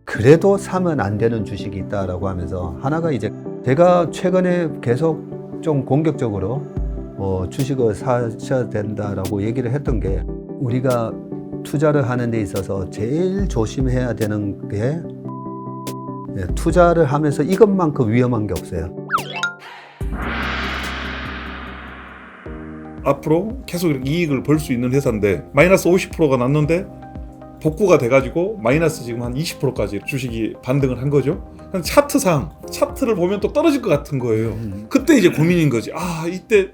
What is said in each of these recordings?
그래도 사면 안 되는 주식이 있다라고 하면서 하나가 이제 제가 최근에 계속 좀 공격적으로 주식을 사셔야 된다라고 얘기를 했던 게 우리가 투자를 하는 데 있어서 제일 조심해야 되는 게 투자를 하면서 이것만큼 위험한 게 없어요. 앞으로 계속 이렇게 이익을 벌 수 있는 회사인데 마이너스 50%가 났는데 복구가 돼가지고 마이너스 지금 한 20%까지 주식이 반등을 한 거죠. 차트를 보면 또 떨어질 것 같은 거예요. 그때 이제 고민인 거지. 이때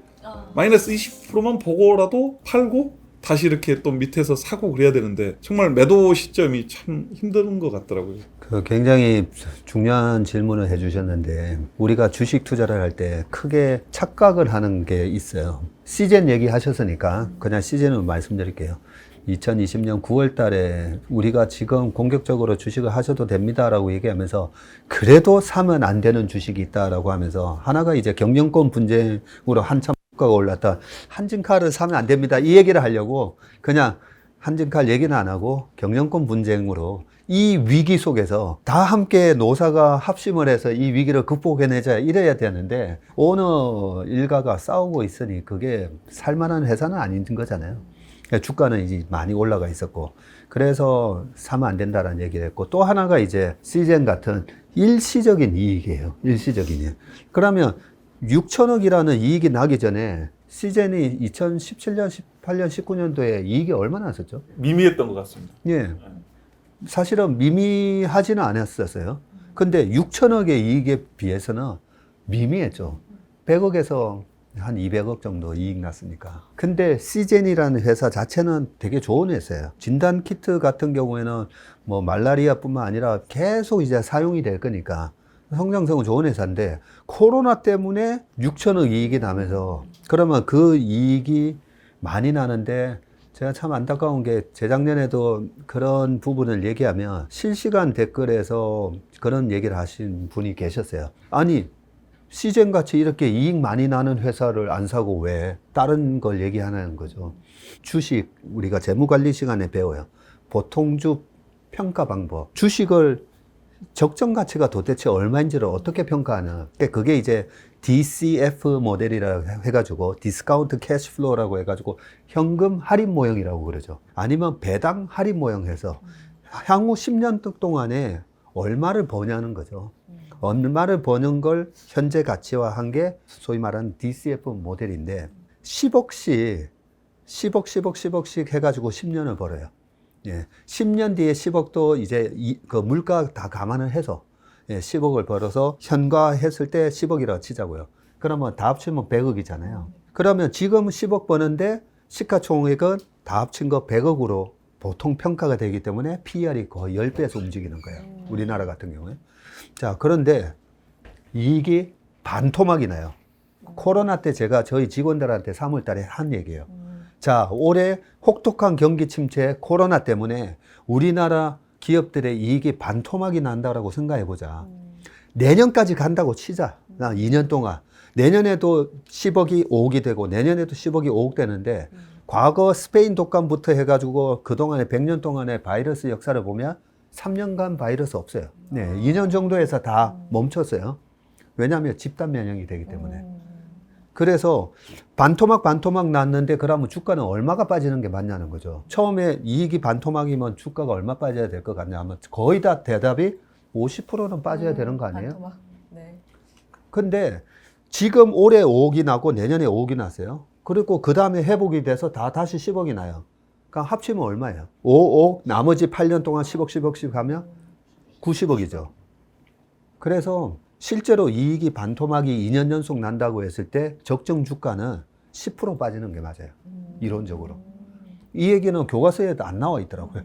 마이너스 20%만 보고라도 팔고 다시 이렇게 또 밑에서 사고 그래야 되는데 정말 매도 시점이 참 힘든 것 같더라고요. 굉장히 중요한 질문을 해주셨는데 우리가 주식 투자를 할 때 크게 착각을 하는 게 있어요. 시즌 얘기하셨으니까 그냥 시즌을 말씀드릴게요. 2020년 9월 달에 우리가 지금 공격적으로 주식을 하셔도 됩니다라고 얘기하면서 그래도 사면 안 되는 주식이 있다라고 하면서 하나가 이제 경영권 분쟁으로 한참 주가가 올랐다. 한진칼을 사면 안 됩니다. 이 얘기를 하려고 그냥 한진칼 얘기는 안 하고 경영권 분쟁으로 이 위기 속에서 다 함께 노사가 합심을 해서 이 위기를 극복해내자 이래야 되는데 어느 일가가 싸우고 있으니 그게 살만한 회사는 아닌 거잖아요. 주가는 이제 많이 올라가 있었고 그래서 사면 안 된다라는 얘기를 했고 또 하나가 이제 시젠 같은 일시적인 이익이에요. 일시적인 이익. 그러면 6천억이라는 이익이 나기 전에 시젠이 2017년, 18년, 19년도에 이익이 얼마나 났었죠? 미미했던 것 같습니다. 예. 사실은 미미하지는 않았었어요. 근데 6천억의 이익에 비해서는 미미했죠. 100억에서 한 200억 정도 이익 났으니까. 근데 시젠이라는 회사 자체는 되게 좋은 회사예요. 진단 키트 같은 경우에는 뭐 말라리아뿐만 아니라 계속 이제 사용이 될 거니까 성장성은 좋은 회사인데 코로나 때문에 6천억 이익이 나면서 그러면 그 이익이 많이 나는데 제가 참 안타까운 게 재작년에도 그런 부분을 얘기하면 실시간 댓글에서 그런 얘기를 하신 분이 계셨어요. 아니 시젠 같이 이렇게 이익 많이 나는 회사를 안 사고 왜 다른 걸 얘기하는 거죠. 주식 우리가 재무관리 시간에 배워요. 보통주 평가 방법. 주식을 적정 가치가 도대체 얼마인지를 어떻게 평가하냐. 그게 이제 DCF 모델이라고 해가지고 디스카운트 캐시 플로우라고 해가지고 현금 할인 모형이라고 그러죠. 아니면 배당 할인 모형 해서 향후 10년 동안에 얼마를 버냐는 거죠. 얼마를 버는 걸 현재 가치화한 게 소위 말하는 DCF 모델인데 10억씩 해가지고 10년을 벌어요. 예, 10년 뒤에 10억도 이제 그 물가 다 감안을 해서 10억을 벌어서 현가했을 때 10억이라고 치자고요. 그러면 다 합치면 100억이잖아요. 그러면 지금 10억 버는데 시가총액은 다 합친 거 100억으로 보통 평가가 되기 때문에 PER이 거의 10배에서 움직이는 거예요. 우리나라 같은 경우에. 자, 그런데 이익이 반토막이 나요. 코로나 때 제가 저희 직원들한테 3월 달에 한 얘기예요. 자, 올해 혹독한 경기 침체 코로나 때문에 우리나라 기업들의 이익이 반토막이 난다라고 생각해 보자. 내년까지 간다고 치자. 2년 동안. 내년에도 10억이 5억이 되고 내년에도 10억이 5억 되는데 과거 스페인 독감부터 해가지고 그동안에 100년 동안의 바이러스 역사를 보면 3년간 바이러스 없어요. 네, 2년 정도에서 다 멈췄어요. 왜냐하면 집단 면역이 되기 때문에. 그래서 반토막 났는데 그러면 주가는 얼마가 빠지는 게 맞냐는 거죠. 처음에 이익이 반토막이면 주가가 얼마 빠져야 될 것 같냐 하면 거의 다 대답이 50%는 빠져야 되는 거 아니에요? 반토막. 네. 근데 지금 올해 5억이 나고 내년에 5억이 났어요. 그리고 그 다음에 회복이 돼서 다시 10억이 나요. 그러니까 합치면 얼마예요? 5억 나머지 8년 동안 10억씩 하면 90억이죠. 그래서 실제로 이익이 반토막이 2년 연속 난다고 했을 때 적정 주가는 10% 빠지는 게 맞아요. 이론적으로. 이 얘기는 교과서에도 안 나와 있더라고요.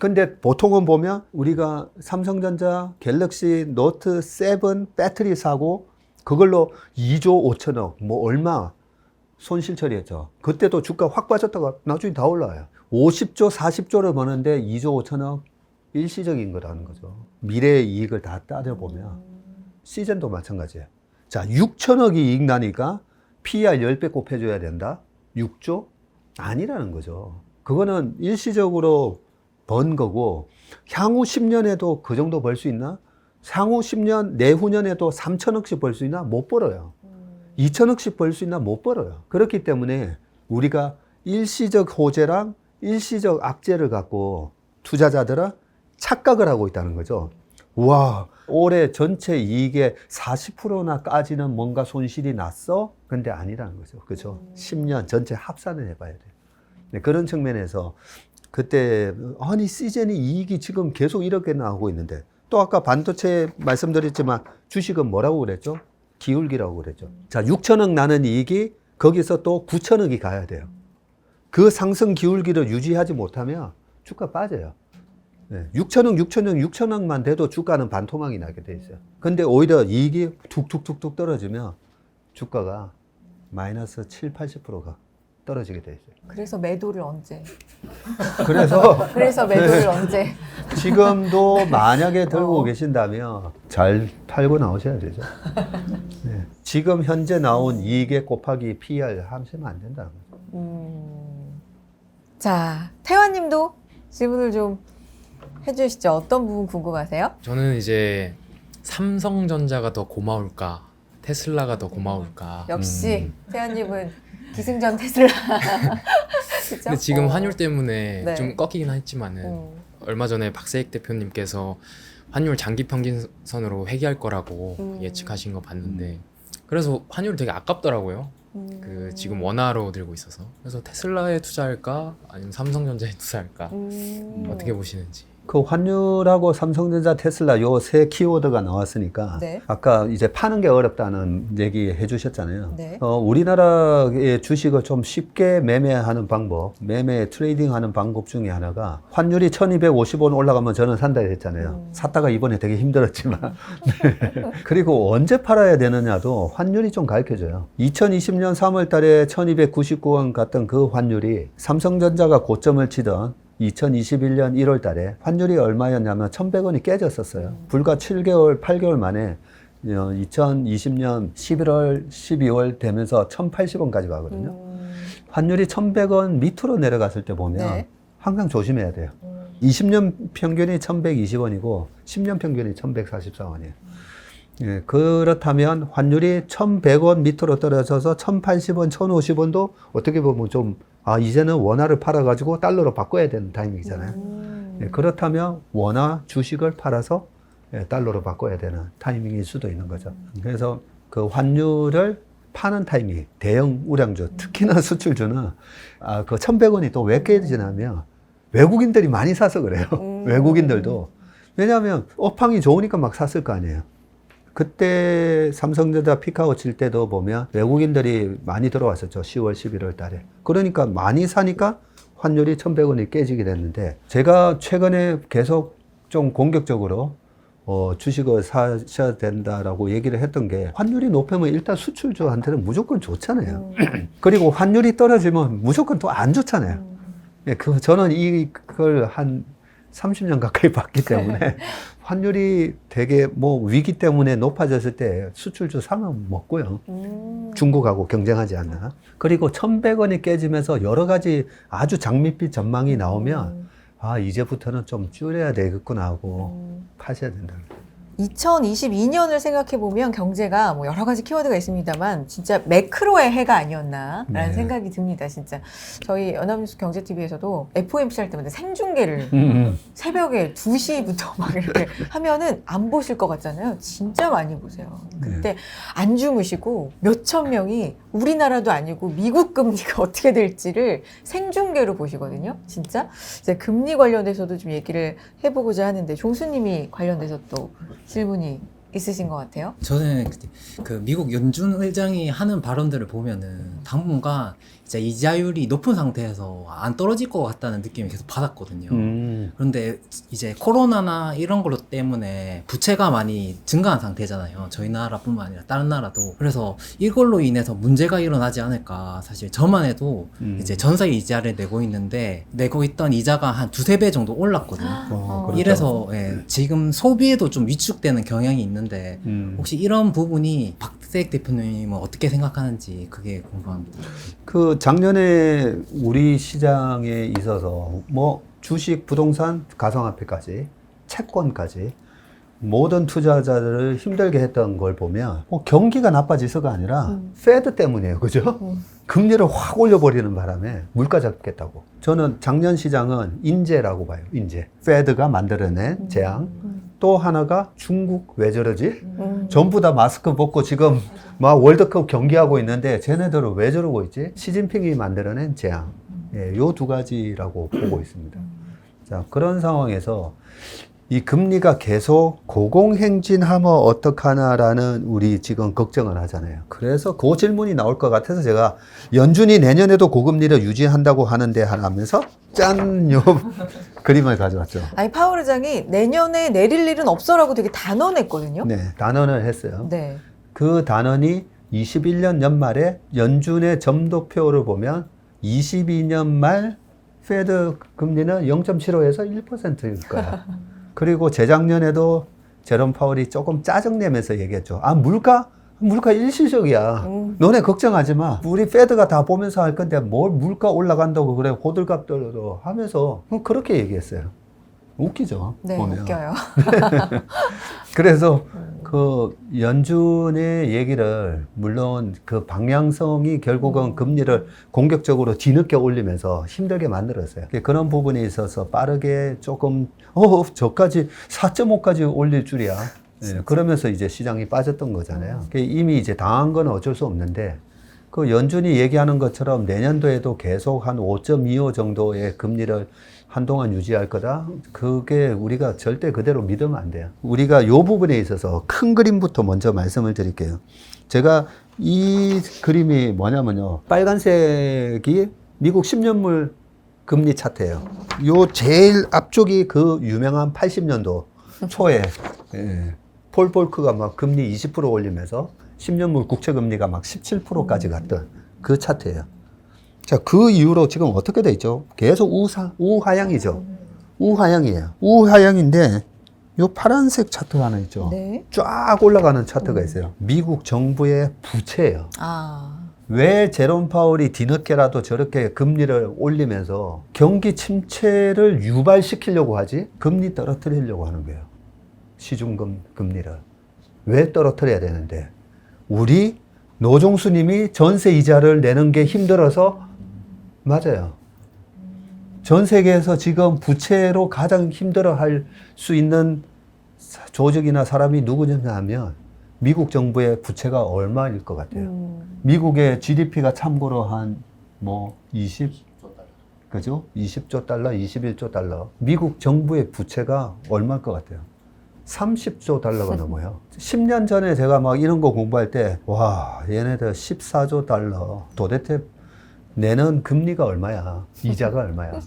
근데 보통은 보면 우리가 삼성전자 갤럭시 노트 7 배터리 사고 그걸로 2조 5천억 뭐 얼마 손실 처리했죠. 그때도 주가 확 빠졌다가 나중에 다 올라와요. 50조 40조를 버는데 2조 5천억 일시적인 거라는 거죠. 미래의 이익을 다 따져보면 시즌도 마찬가지예요. 자, 6천억이 이익 나니까 PER 10배 곱해줘야 된다? 6조? 아니라는 거죠. 그거는 일시적으로 번 거고 향후 10년에도 그 정도 벌 수 있나? 향후 10년 내후년에도 3천억씩 벌 수 있나? 못 벌어요. 2천억씩 벌 수 있나? 못 벌어요. 그렇기 때문에 우리가 일시적 호재랑 일시적 악재를 갖고 투자자들은 착각을 하고 있다는 거죠. 와, 올해 전체 이익의 40%나 까지는 뭔가 손실이 났어? 근데 아니라는 거죠. 그죠? 10년 전체 합산을 해봐야 돼요. 네, 그런 측면에서 그때 아니 시즌이 이익이 지금 계속 이렇게 나오고 있는데 또 아까 반도체 말씀드렸지만 주식은 뭐라고 그랬죠? 기울기라고 그랬죠. 자, 6천억 나는 이익이 거기서 또 9천억이 가야 돼요. 그 상승 기울기를 유지하지 못하면 주가 빠져요. 네, 6천억만 돼도 주가는 반토막이 나게 돼 있어요. 근데 오히려 이익이 툭툭툭툭 떨어지면 주가가 마이너스 7, 80%가 떨어지게 돼 있어요. 그래서 매도를 언제? 그래서 매도를 언제? 지금도 만약에 들고 계신다면 잘 팔고 나오셔야 되죠. 네. 지금 현재 나온 이익에 곱하기 PER 하시면 안 된다는 거죠. 자, 태환님도 질문을 좀 해주시죠. 어떤 부분 궁금하세요? 저는 이제 삼성전자가 더 고마울까, 테슬라가 더 고마울까. 역시 태환님은 기승전 테슬라. 그쵸? 근데 지금 환율 때문에 네. 좀 꺾이긴 했지만은 얼마 전에 박세익 대표님께서 환율 장기 평균선으로 회귀할 거라고 예측하신 거 봤는데 그래서 환율 되게 아깝더라고요. 그 지금 원화로 들고 있어서. 그래서 테슬라에 투자할까 아니면 삼성전자에 투자할까 어떻게 보시는지. 그 환율하고 삼성전자, 테슬라 요 세 키워드가 나왔으니까 네. 아까 이제 파는 게 어렵다는 얘기 해주셨잖아요. 네. 우리나라의 주식을 좀 쉽게 매매하는 방법, 매매 트레이딩하는 방법 중에 하나가 환율이 1250원 올라가면 저는 산다 했잖아요. 샀다가 이번에 되게 힘들었지만 네. 그리고 언제 팔아야 되느냐도 환율이 좀 가르쳐줘요. 2020년 3월 달에 1299원 갔던 그 환율이 삼성전자가 고점을 치던 2021년 1월 달에 환율이 얼마였냐면 1100원이 깨졌었어요. 불과 7개월, 8개월 만에 2020년 11월, 12월 되면서 1080원까지 가거든요. 환율이 1100원 밑으로 내려갔을 때 보면 네. 항상 조심해야 돼요. 20년 평균이 1120원이고 10년 평균이 1144원이에요. 예, 그렇다면 환율이 1100원 밑으로 떨어져서 1080원, 1050원도 어떻게 보면 좀 이제는 원화를 팔아가지고 달러로 바꿔야 되는 타이밍이잖아요. 예, 그렇다면 원화 주식을 팔아서 달러로 바꿔야 되는 타이밍일 수도 있는 거죠. 그래서 그 환율을 파는 타이밍, 대형 우량주, 특히나 수출주는 그 1100원이 또 왜 깨지냐면 외국인들이 많이 사서 그래요. 외국인들도. 왜냐하면 업황이 좋으니까 막 샀을 거 아니에요. 그때 삼성전자 피카오 칠 때도 보면 외국인들이 많이 들어왔었죠. 10월, 11월 달에. 그러니까 많이 사니까 환율이 1100원이 깨지게 됐는데 제가 최근에 계속 좀 공격적으로 주식을 사셔야 된다라고 얘기를 했던 게 환율이 높으면 일단 수출주한테는 무조건 좋잖아요. 그리고 환율이 떨어지면 무조건 또 안 좋잖아요. 예, 저는 이걸 한 30년 가까이 봤기 때문에 환율이 되게 위기 때문에 높아졌을 때 수출주 사면 먹고요. 중국하고 경쟁하지 않나. 그리고 1100원이 깨지면서 여러 가지 아주 장밋빛 전망이 나오면 이제부터는 좀 줄여야 되겠구나 하고 파셔야 된다. 2022년을 생각해보면 경제가 여러 가지 키워드가 있습니다만 진짜 매크로의 해가 아니었나라는 네. 생각이 듭니다. 진짜 저희 연합뉴스 경제TV에서도 FOMC 할 때마다 생중계를 새벽에 2시부터 막 이렇게 하면은 안 보실 것 같잖아요. 진짜 많이 보세요. 그때 안 주무시고 몇천 명이 우리나라도 아니고 미국 금리가 어떻게 될지를 생중계로 보시거든요. 진짜 이제 금리 관련돼서도 좀 얘기를 해보고자 하는데 종수님이 관련돼서 또 질문이 있으신 것 같아요. 저는 그 미국 연준 의장이 하는 발언들을 보면은 당분간 이제 이자율이 높은 상태에서 안 떨어질 것 같다는 느낌이 계속 받았거든요. 그런데 이제 코로나나 이런 걸로 때문에 부채가 많이 증가한 상태잖아요. 저희 나라뿐만 아니라 다른 나라도. 그래서 이걸로 인해서 문제가 일어나지 않을까. 사실 저만 해도 이제 전세 이자를 내고 있는데 내고 있던 이자가 한 2-3배 정도 올랐거든요. 그렇죠. 이래서 예, 지금 소비에도 좀 위축되는 경향이 있는데 혹시 이런 부분이 박세익 대표님은 어떻게 생각하는지 그게 궁금합니다. 그 작년에 우리 시장에 있어서 뭐 주식, 부동산, 가상화폐까지, 채권까지 모든 투자자들을 힘들게 했던 걸 보면 뭐 경기가 나빠져서가 아니라 페드 때문이에요. 그죠? 금리를 확 올려버리는 바람에 물가 잡겠다고. 저는 작년 시장은 인재라고 봐요. 인재. 페드가 만들어낸 재앙. 또 하나가 중국 왜 저러지? 전부 다 마스크 벗고 지금 막 월드컵 경기하고 있는데 쟤네들은 왜 저러고 있지? 시진핑이 만들어낸 재앙. 예, 요 두 가지라고 보고 있습니다. 자, 그런 상황에서 이 금리가 계속 고공행진하면 어떡하나라는 우리 지금 걱정을 하잖아요. 그래서 그 질문이 나올 것 같아서 제가 연준이 내년에도 고금리를 유지한다고 하는데 하면서 짠! 요 그림을 가져왔죠. 아니 파월 의장이 내년에 내릴 일은 없어라고 되게 단언했거든요. 네, 단언을 했어요. 네. 그 단언이 21년 연말에 연준의 점도표를 보면 22년 말 페드 금리는 0.75에서 1%일 거야. 그리고 재작년에도 제롬 파월이 조금 짜증내면서 얘기했죠. 아, 물가 일시적이야. 너네 걱정하지 마. 우리 페드가 다 보면서 할 건데 뭘 물가 올라간다고 그래. 호들갑 떨어도 하면서 그렇게 얘기했어요. 웃기죠. 네, 보면. 웃겨요. 그래서 그 연준의 얘기를 물론 그 방향성이 결국은 금리를 공격적으로 뒤늦게 올리면서 힘들게 만들었어요. 그런 부분에 있어서 빠르게 조금 저까지 4.5까지 올릴 줄이야. 예, 그러면서 이제 시장이 빠졌던 거잖아요. 이미 이제 당한 건 어쩔 수 없는데 그 연준이 얘기하는 것처럼 내년도에도 계속 한 5.25 정도의 금리를 한동안 유지할 거다. 그게 우리가 절대 그대로 믿으면 안 돼요. 우리가 이 부분에 있어서 큰 그림부터 먼저 말씀을 드릴게요. 제가 이 그림이 뭐냐면요. 빨간색이 미국 10년물 금리 차트예요. 요 제일 앞쪽이 그 유명한 80년도 초에 폴 볼크가 막 금리 20% 올리면서 10년물 국채 금리가 막 17%까지 갔던 그 차트예요. 자, 그 이후로 지금 어떻게 돼 있죠? 계속 우하향이죠. 우하향이에요. 우하향인데 요 파란색 차트가 하나 있죠. 네. 쫙 올라가는 차트가 있어요. 미국 정부의 부채예요. 아. 왜 제롬 파월이 뒤늦게라도 저렇게 금리를 올리면서 경기 침체를 유발시키려고 하지? 금리 떨어뜨리려고 하는 거예요. 시중금 금리를. 왜 떨어뜨려야 되는데? 우리 노종수님이 전세 이자를 내는 게 힘들어서 맞아요. 전 세계에서 지금 부채로 가장 힘들어 할 수 있는 조직이나 사람이 누구냐 하면 미국 정부의 부채가 얼마일 것 같아요. 미국의 GDP가 참고로 한 뭐 그죠? 20조 달러, 21조 달러. 미국 정부의 부채가 얼마일 것 같아요? 30조 달러가 넘어요. 10년 전에 제가 막 이런 거 공부할 때, 와, 얘네들 14조 달러. 도대체 내는 금리가 얼마야? 이자가 얼마야?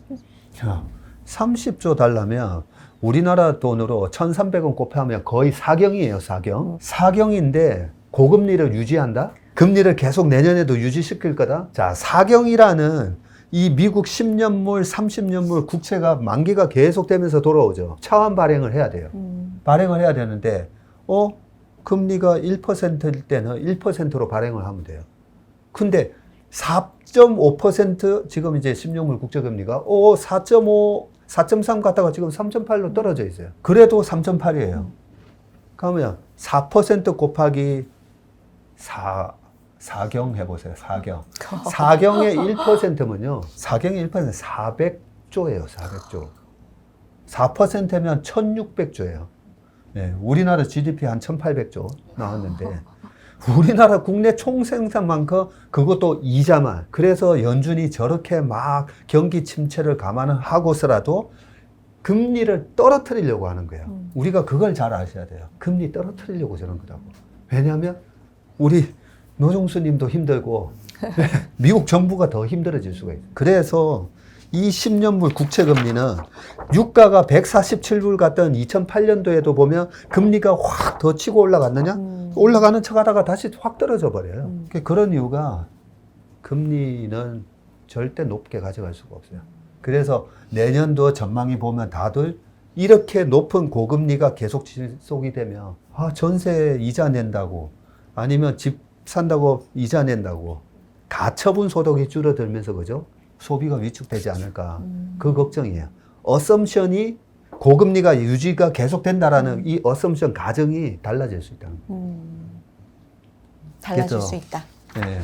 자, 30조 달러면 우리나라 돈으로 1,300원 곱하면 거의 사경이에요, 사경. 사경인데 고금리를 유지한다? 금리를 계속 내년에도 유지시킬 거다? 자, 사경이라는 이 미국 10년물, 30년물 국채가 만기가 계속되면서 돌아오죠. 차환 발행을 해야 돼요. 발행을 해야 되는데, 금리가 1%일 때는 1%로 발행을 하면 돼요. 근데 4.5% 지금 이제 10년물 국채금리가 4.5, 4.3 갔다가 지금 3.8로 떨어져 있어요. 그래도 3.8이에요. 그러면 4% 곱하기 4경 해보세요. 4경. 4경의 1%면요. 4경의 1%는 400조예요. 400조. 4%면 1600조예요. 네, 우리나라 GDP 한 1800조 나왔는데 우리나라 국내 총생산만큼 그것도 이자만. 그래서 연준이 저렇게 막 경기 침체를 감안하고서라도 금리를 떨어뜨리려고 하는 거예요. 우리가 그걸 잘 아셔야 돼요. 금리 떨어뜨리려고 저런 거라고. 왜냐하면 우리 노종수님도 힘들고 미국 정부가 더 힘들어질 수가 있어요. 그래서 이 10년물 국채금리는 유가가 147불 갔던 2008년도에도 보면 금리가 확 더 치고 올라갔느냐? 올라가는 척 하다가 다시 확 떨어져 버려요. 그런 이유가 금리는 절대 높게 가져갈 수가 없어요. 그래서 내년도 전망이 보면 다들 이렇게 높은 고금리가 계속 지속이 되면 전세 이자 낸다고 아니면 집 산다고 이자 낸다고 가처분 소득이 줄어들면서 그죠? 소비가 위축되지 않을까 그 걱정이에요. 어썸션이 고금리가 유지가 계속 된다라는 이 어썸션 가정이 달라질 수 있다는 거예요. 달라질 그래서, 수 있다. 네.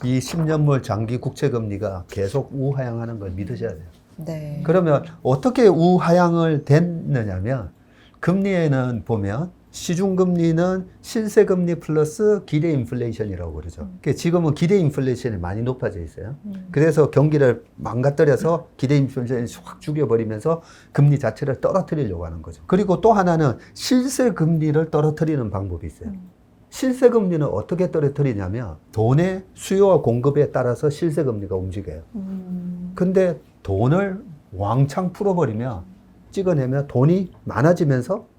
이 10년물 장기 국채 금리가 계속 우하향하는 걸 믿으셔야 돼요. 네. 그러면 어떻게 우하향을 됐느냐면 금리에는 보면 시중금리는 실세금리 플러스 기대 인플레이션이라고 그러죠. 지금은 기대 인플레이션이 많이 높아져 있어요. 그래서 경기를 망가뜨려서 기대 인플레이션이 확 죽여버리면서 금리 자체를 떨어뜨리려고 하는 거죠. 그리고 또 하나는 실세금리를 떨어뜨리는 방법이 있어요. 실세금리는 어떻게 떨어뜨리냐면 돈의 수요와 공급에 따라서 실세금리가 움직여요. 근데 돈을 왕창 풀어버리면 찍어내면 돈이 많아지면서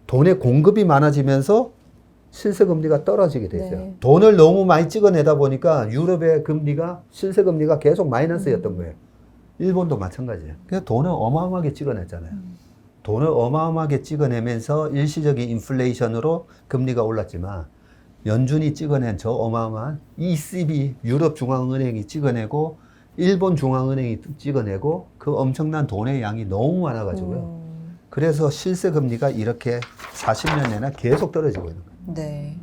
돈의 공급이 많아지면서 실세금리가 떨어지게 돼 있어요. 네. 돈을 너무 많이 찍어내다 보니까 유럽의 금리가 실세금리가 계속 마이너스였던 거예요. 일본도 마찬가지예요. 그래서 돈을 어마어마하게 찍어냈잖아요. 돈을 어마어마하게 찍어내면서 일시적인 인플레이션으로 금리가 올랐지만 연준이 찍어낸 저 어마어마한 ECB 유럽 중앙은행이 찍어내고 일본 중앙은행이 찍어내고 그 엄청난 돈의 양이 너무 많아가지고요. 그래서 실세 금리가 이렇게 40년 내나 계속 떨어지고 있는 거예요. 네.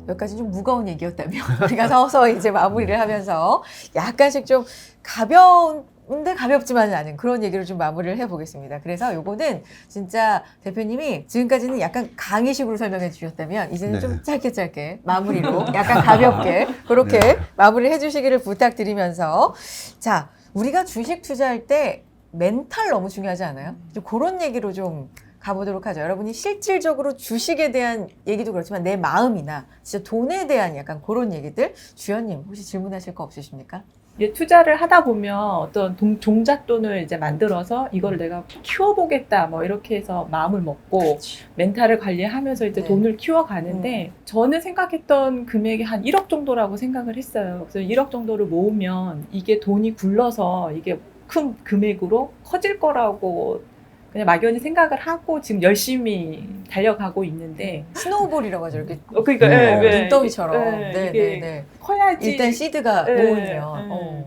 여기까지 좀 무거운 얘기였다면 우리가 서서 이제 마무리를 하면서 약간씩 좀 가벼운데 가볍지만은 않은 그런 얘기를 좀 마무리를 해보겠습니다. 그래서 요거는 진짜 대표님이 지금까지는 약간 강의식으로 설명해 주셨다면 이제는 네. 좀 짧게 마무리로 약간 가볍게 그렇게 네. 마무리를 해주시기를 부탁드리면서 자 우리가 주식 투자할 때 멘탈 너무 중요하지 않아요? 좀 그런 얘기로 좀 가보도록 하죠. 여러분이 실질적으로 주식에 대한 얘기도 그렇지만 내 마음이나 진짜 돈에 대한 약간 그런 얘기들 주연님 혹시 질문하실 거 없으십니까? 이제 투자를 하다 보면 어떤 종잣돈을 이제 만들어서 이거를 내가 키워보겠다 뭐 이렇게 해서 마음을 먹고 멘탈을 관리하면서 이제 네. 돈을 키워가는데 저는 생각했던 금액이 한 1억 정도라고 생각을 했어요. 그래서 1억 정도를 모으면 이게 돈이 굴러서 이게 큰 금액으로 커질 거라고 그냥 막연히 생각을 하고 지금 열심히 달려가고 있는데 스노우볼이라고 하죠. 이렇게 그러니까 눈덩이처럼. 이게 네. 커야지 일단 시드가 모으면.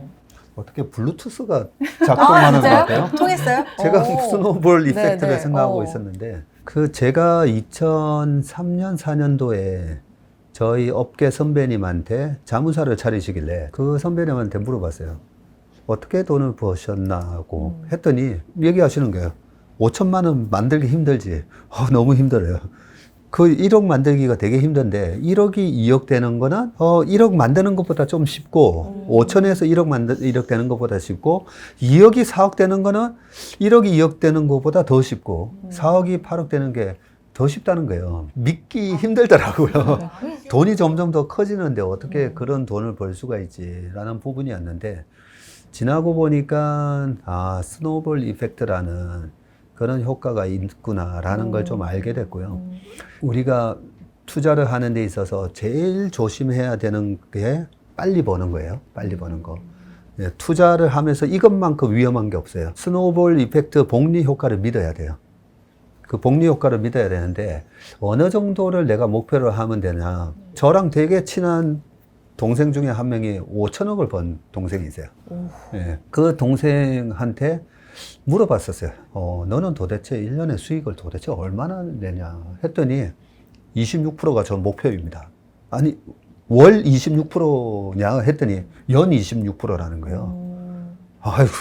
어떻게 블루투스가 작동하는 것 진짜요? 같아요? 통했어요? 제가 오. 스노우볼 이펙트를 네. 생각하고 있었는데 제가 2003년 4년도에 저희 업계 선배님한테 자문사를 차리시길래 그 선배님한테 물어봤어요. 어떻게 돈을 버셨나고 했더니 얘기하시는 거예요. 5천만 원 만들기 힘들지. 너무 힘들어요. 그 1억 만들기가 되게 힘든데 1억이 2억 되는 거는 1억 만드는 것보다 좀 쉽고 5천에서 1억 되는 것보다 쉽고 2억이 4억 되는 거는 1억이 2억 되는 것보다 더 쉽고 4억이 8억 되는 게 더 쉽다는 거예요. 믿기 힘들더라고요. 돈이 점점 더 커지는데 어떻게 그런 돈을 벌 수가 있지라는 부분이었는데 지나고 보니까 스노우볼 이펙트라는 그런 효과가 있구나라는 걸 좀 알게 됐고요. 우리가 투자를 하는 데 있어서 제일 조심해야 되는 게 빨리 버는 거예요. 빨리 버는 거. 네, 투자를 하면서 이것만큼 위험한 게 없어요. 스노우볼 이펙트 복리 효과를 믿어야 돼요. 그 복리 효과를 믿어야 되는데 어느 정도를 내가 목표로 하면 되냐. 저랑 되게 친한 동생 중에 한 명이 5천억을 번 동생이 있어요. 네, 그 동생한테 물어봤었어요. 너는 도대체 1년에 수익을 도대체 얼마나 내냐 했더니 26%가 전 목표입니다. 아니 월 26%냐 했더니 연 26%라는 거예요. 아이고,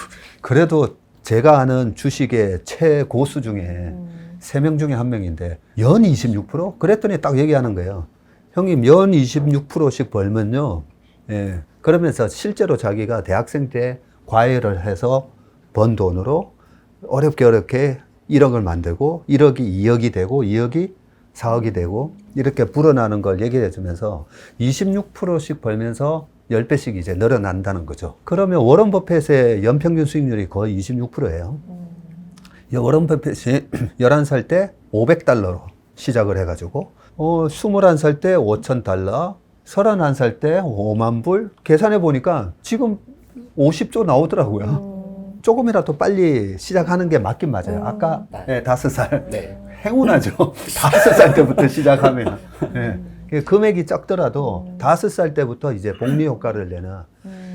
그래도 제가 아는 주식의 최고수 중에 3명 중에 1명인데 연 26%? 그랬더니 딱 얘기하는 거예요. 형님 연 26%씩 벌면요. 예. 그러면서 실제로 자기가 대학생 때 과외를 해서 번 돈으로 어렵게 1억을 만들고 1억이 2억이 되고 2억이 4억이 되고 이렇게 불어나는 걸 얘기해 주면서 26%씩 벌면서 10배씩 이제 늘어난다는 거죠. 그러면 워런 버핏의 연평균 수익률이 거의 26%예요. 워런 버핏이 11살 때 $500로 시작을 해가지고 21살 때 $5,000, 31살 때 5만 불 계산해 보니까 지금 50조 나오더라고요. 조금이라도 빨리 시작하는 게 맞긴 맞아요. 아까 네, 5살. 네. 행운하죠. 5살 때부터 시작하면. 네. 금액이 적더라도 5살 때부터 이제 복리 효과를 내는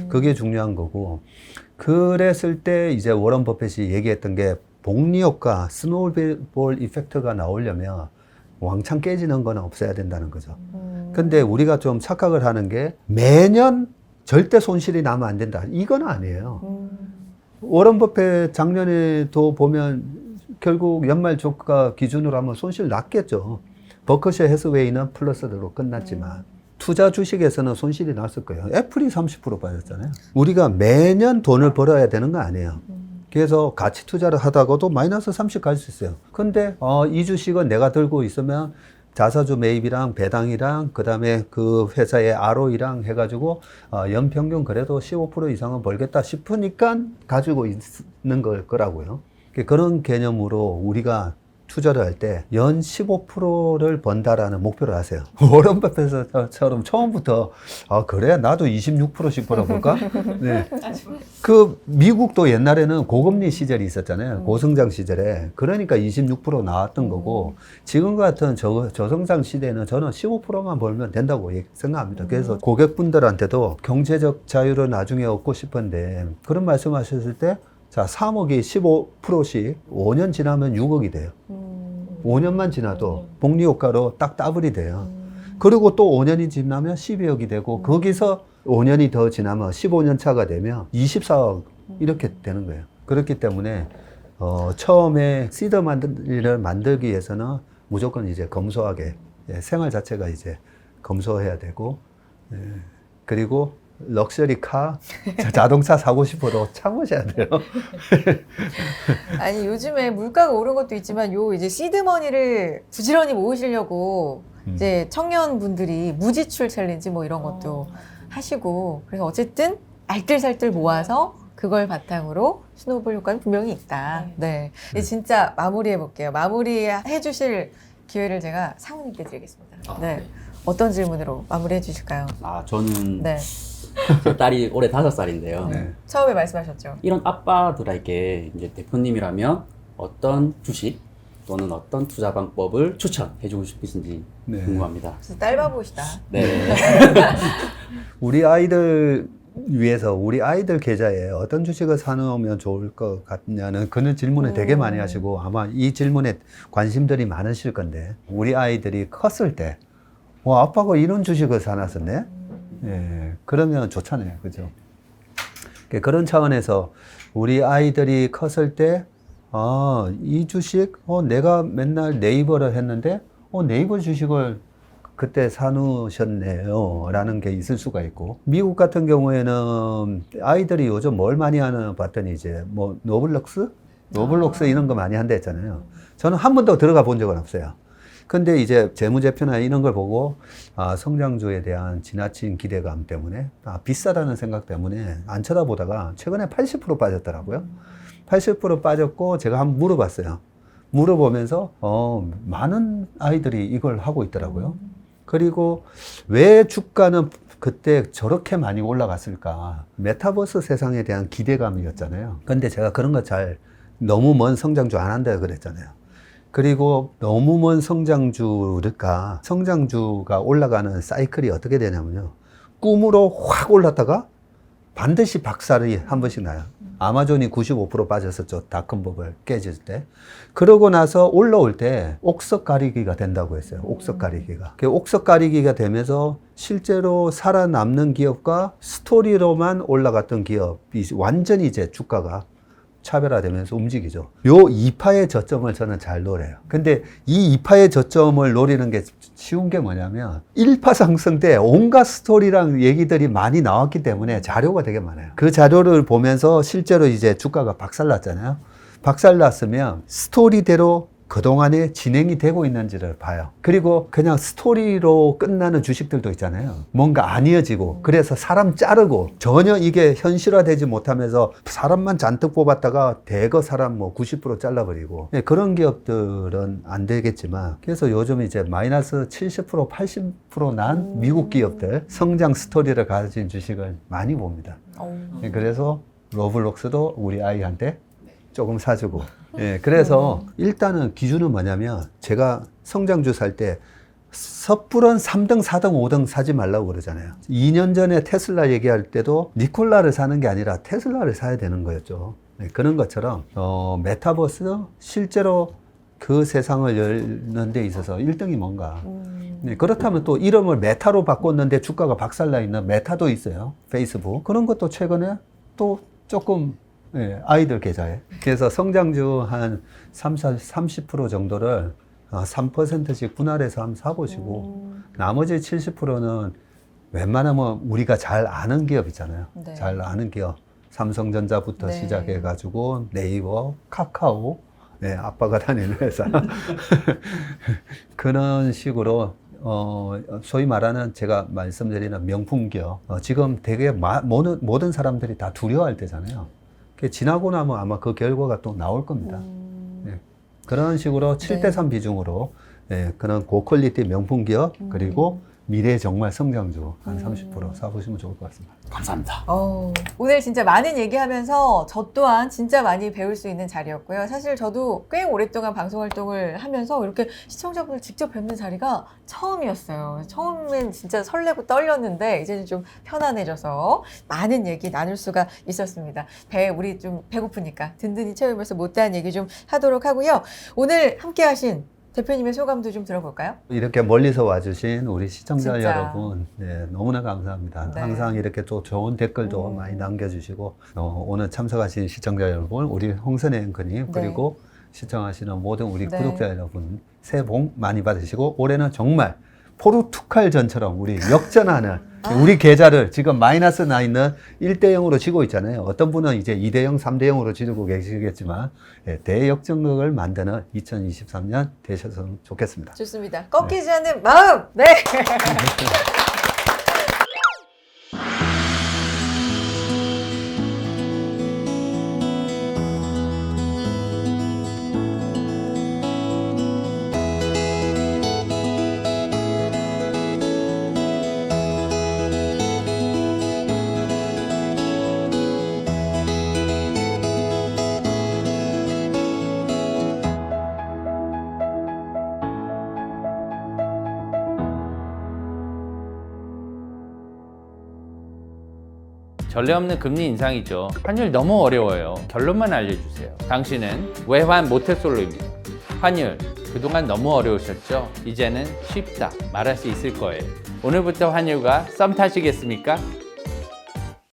그게 중요한 거고. 그랬을 때 이제 워런 버핏이 얘기했던 게 복리 효과, 스노우볼 이펙트가 나오려면 왕창 깨지는 건 없어야 된다는 거죠. 근데 우리가 좀 착각을 하는 게 매년 절대 손실이 나면 안 된다. 이건 아니에요. 워런 버핏 작년에도 보면 결국 연말 주가 기준으로 하면 손실 났겠죠. 버크셔 해스웨이는 플러스로 끝났지만 투자 주식에서는 손실이 났을 거예요. 애플이 30% 빠졌잖아요. 우리가 매년 돈을 벌어야 되는 거 아니에요. 그래서 가치 투자를 하다가도 마이너스 30 갈 수 있어요. 근데 이 주식은 내가 들고 있으면 자사주 매입이랑 배당이랑 그다음에 그 회사의 ROE랑 해가지고 연평균 그래도 15% 이상은 벌겠다 싶으니까 가지고 있는 걸 거라고요. 그런 개념으로 우리가 투자를 할 때 연 15%를 번다라는 목표를 하세요. 워런 버핏처럼 처음부터 그래 나도 26%씩 벌어볼까? 네. 그 미국도 옛날에는 고금리 시절이 있었잖아요. 고성장 시절에. 그러니까 26% 나왔던 거고 지금 같은 저성장 시대에는 저는 15%만 벌면 된다고 생각합니다. 그래서 고객분들한테도 경제적 자유를 나중에 얻고 싶은데 그런 말씀하셨을 때 자, 3억이 15%씩 5년 지나면 6억이 돼요. 5년만 지나도 복리 효과로 딱 더블이 돼요. 그리고 또 5년이 지나면 12억이 되고 거기서 5년이 더 지나면 15년 차가 되면 24억 이렇게 되는 거예요. 그렇기 때문에 처음에 시드 만들기를 만들기 위해서는 무조건 이제 검소하게 생활 자체가 이제 검소해야 되고 그리고 럭셔리 카, 자동차 사고 싶어도 참으셔야 돼요. 아니 요즘에 물가가 오른 것도 있지만 요 이제 시드머니를 부지런히 모으시려고 이제 청년분들이 무지출 챌린지 뭐 이런 것도 하시고 그래서 어쨌든 알뜰살뜰 모아서 그걸 바탕으로 스노우볼 효과는 분명히 있다. 네. 이제 진짜 마무리해 볼게요. 마무리해 주실 기회를 제가 사모님께 드리겠습니다. 네. 어떤 질문으로 마무리해 주실까요? 저는 네. 제 딸이 올해 5살인데요. 네. 처음에 말씀하셨죠. 이런 아빠들에게 이제 대표님이라면 어떤 주식 또는 어떤 투자 방법을 추천해주고 싶으신지 네. 궁금합니다. 진짜 딸바보시다. 네. 우리 아이들 위해서 우리 아이들 계좌에 어떤 주식을 사놓으면 좋을 것 같냐는 그런 질문을 되게 많이 하시고 아마 이 질문에 관심들이 많으실 건데 우리 아이들이 컸을 때 아빠가 이런 주식을 사놨었네? 예, 그러면 좋잖아요. 그죠? 그런 차원에서 우리 아이들이 컸을 때, 이 주식, 내가 맨날 네이버를 했는데, 네이버 주식을 그때 사놓으셨네요. 라는 게 있을 수가 있고. 미국 같은 경우에는 아이들이 요즘 뭘 많이 하는 봤더니 이제 뭐 노블록스 이런 거 많이 한다 했잖아요. 저는 한 번도 들어가 본 적은 없어요. 근데 이제 재무제표나 이런 걸 보고 성장주에 대한 지나친 기대감 때문에 비싸다는 생각 때문에 안 쳐다보다가 최근에 80% 빠졌더라고요. 80% 빠졌고 제가 한번 물어봤어요. 물어보면서 많은 아이들이 이걸 하고 있더라고요. 그리고 왜 주가는 그때 저렇게 많이 올라갔을까? 메타버스 세상에 대한 기대감이었잖아요. 근데 제가 그런 거 너무 먼 성장주 안 한다 그랬잖아요. 그리고 너무 먼 성장주가 올라가는 사이클이 어떻게 되냐면요. 꿈으로 확 올랐다가 반드시 박살이 한 번씩 나요. 아마존이 95% 빠졌었죠. 닷컴버블 깨질 때. 그러고 나서 올라올 때 옥석 가리기가 된다고 했어요. 옥석 가리기가. 그 옥석 가리기가 되면서 실제로 살아남는 기업과 스토리로만 올라갔던 기업이 완전히 이제 주가가 차별화되면서 움직이죠. 요 2파의 저점을 저는 잘 노려요. 근데 이 2파의 저점을 노리는 게 쉬운 게 뭐냐면 1파 상승 때 온갖 스토리랑 얘기들이 많이 나왔기 때문에 자료가 되게 많아요. 그 자료를 보면서 실제로 이제 주가가 박살났잖아요. 박살났으면 스토리대로 그동안에 진행이 되고 있는지를 봐요. 그리고 그냥 스토리로 끝나는 주식들도 있잖아요. 뭔가 안 이어지고 그래서 사람 자르고 전혀 이게 현실화되지 못하면서 사람만 잔뜩 뽑았다가 대거 사람 뭐 90% 잘라버리고 그런 기업들은 안 되겠지만 그래서 요즘 이제 마이너스 70% 80%난 미국 기업들 성장 스토리를 가진 주식을 많이 봅니다. 그래서 로블록스도 우리 아이한테 조금 사주고. 예, 그래서 일단은 기준은 뭐냐면 제가 성장주 살 때 섣부른 3등, 4등, 5등 사지 말라고 그러잖아요. 2년 전에 테슬라 얘기할 때도 니콜라를 사는 게 아니라 테슬라를 사야 되는 거였죠. 네, 그런 것처럼 메타버스 실제로 그 세상을 열는 데 있어서 1등이 뭔가. 네, 그렇다면 또 이름을 메타로 바꿨는데 주가가 박살나 있는 메타도 있어요. 페이스북. 그런 것도 최근에 또 조금 예, 아이들 계좌에. 그래서 성장주 한 30% 정도를 3%씩 분할해서 한번 사보시고 나머지 70%는 웬만하면 우리가 잘 아는 기업 있잖아요. 네. 잘 아는 기업. 삼성전자부터 네. 시작해가지고 네이버, 카카오, 네, 아빠가 다니는 회사. 그런 식으로 소위 말하는 제가 말씀드리는 명품 기업. 지금 되게 모든 사람들이 다 두려워할 때잖아요. 지나고 나면 아마 그 결과가 또 나올 겁니다. 네. 그런 식으로 7대3 비중으로 네, 그런 고퀄리티 명품 기업 그리고 미래 정말 성장주 한 30% 사보시면 좋을 것 같습니다. 감사합니다. 오늘 진짜 많은 얘기하면서 저 또한 진짜 많이 배울 수 있는 자리였고요. 사실 저도 꽤 오랫동안 방송 활동을 하면서 이렇게 시청자분을 직접 뵙는 자리가 처음이었어요. 처음엔 진짜 설레고 떨렸는데 이제는 좀 편안해져서 많은 얘기 나눌 수가 있었습니다. 우리 좀 배고프니까 든든히 채우면서 못다한 얘기 좀 하도록 하고요. 오늘 함께 하신 대표님의 소감도 좀 들어볼까요? 이렇게 멀리서 와주신 우리 시청자 진짜. 여러분, 네, 너무나 감사합니다. 네. 항상 이렇게 또 좋은 댓글도 많이 남겨주시고, 오늘 참석하신 시청자 여러분, 우리 홍선혜 앵커님, 네. 그리고 시청하시는 모든 우리 네. 구독자 여러분, 새해 복 많이 받으시고, 올해는 정말 포르투갈전처럼 우리 역전하는 우리 계좌를 지금 마이너스 나 있는 1대0으로 지고 있잖아요. 어떤 분은 이제 2대0, 3대0으로 지고 계시겠지만 대역전극을 만드는 2023년 되셨으면 좋겠습니다. 좋습니다. 꺾이지 않는 마음! 네! 전례 없는 금리 인상이죠. 환율 너무 어려워요. 결론만 알려주세요. 당신은 외환 모태솔로입니다. 환율 그동안 너무 어려우셨죠? 이제는 쉽다 말할 수 있을 거예요. 오늘부터 환율과 썸 타시겠습니까?